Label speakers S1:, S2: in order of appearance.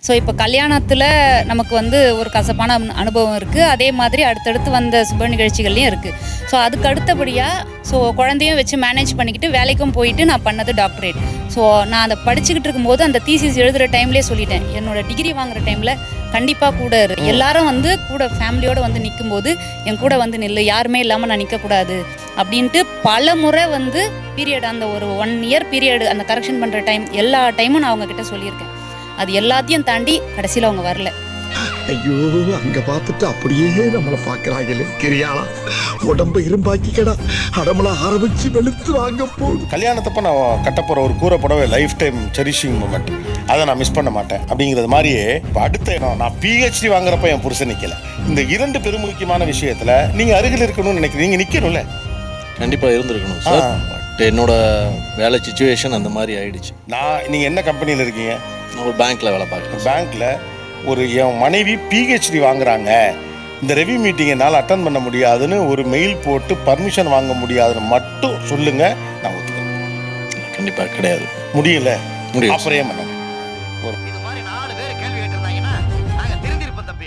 S1: So இப்போ கல்யாணத்தில் நமக்கு வந்து ஒரு கசப்பான அனுபவம் இருக்குது, அதே மாதிரி அடுத்தடுத்து வந்த சுப நிகழ்ச்சிகள்லையும் இருக்குது. ஸோ அதுக்கு அடுத்தபடியாக ஸோ குழந்தையும் வச்சு மேனேஜ் பண்ணிக்கிட்டு வேலைக்கும் போயிட்டு நான் பண்ணது டாக்டரேட். ஸோ நான் அதை படிச்சுக்கிட்டு இருக்கும்போது அந்த தீசிஸ் எழுதுகிற டைம்லேயே சொல்லிட்டேன், என்னோடய டிகிரி வாங்குகிற டைமில் கண்டிப்பாக கூட எல்லாரும் வந்து கூட ஃபேமிலியோடு வந்து நிற்கும்போது என் கூட வந்து நில்லு, யாருமே இல்லாமல் நான் நிற்கக்கூடாது அப்படின்ட்டு பல முறை வந்து பீரியட் அந்த ஒரு 1 இயர் பீரியட் அந்த கரெக்ஷன் பண்ணுற டைம் எல்லா டைமும் நான் அவங்கக்கிட்ட சொல்லியிருக்கேன். அது எல்லாத்தையும் தாண்டி கடைசியில் அவங்க வரல.
S2: ஐயோ, அங்க பார்த்துட்டு அப்படியே நம்மளை பார்க்கறாங்களே. கிரியாளா உடம்பு இரும்பாக்கிக்கடா, அடமள ஆரம்பிச்சு வெளுத்து வாங்க போகுது.
S3: கல்யாணத்தப்ப நான் கட்டப்போற ஒரு கூரை புடவை லைஃப் டைம் செரிஷிங் மூமெண்ட், அதை நான் மிஸ் பண்ண மாட்டேன். அப்படிங்கிறது மாதிரியே இப்போ அடுத்த நான் PhD வாங்குறப்ப என் புருஷன் நிற்கல. இந்த 2 பெருமுக்கியமான விஷயத்துல நீங்க அருகில் இருக்கணும்னு நினைக்கிறீங்க, நீங்க நிற்கணும்ல.
S4: கண்டிப்பாக இருந்திருக்கணும் சார். பட் என்னோட வேலை சிச்சுவேஷன் அந்த மாதிரி ஆயிடுச்சு.
S3: நீங்கள் என்ன கம்பெனியில் இருக்கீங்க?
S4: நான் ஒரு பேங்க்கில் வேலை பார்க்குறேன்.
S3: பேங்க்கில் ஒரு என் மனைவி PhD வாங்குறாங்க, இந்த ரெவ்யூ மீட்டிங் என்னால் அட்டன் பண்ண முடியாதுன்னு ஒரு மெயில் போட்டு பர்மிஷன் வாங்க முடியாதுன்னு மட்டும் சொல்லுங்க, நான் ஒத்துக்கிறேன்.
S4: கண்டிப்பாக கிடையாது.
S3: முடியல,
S4: முடியும்.
S3: அப்புறம் ஏன் பண்ண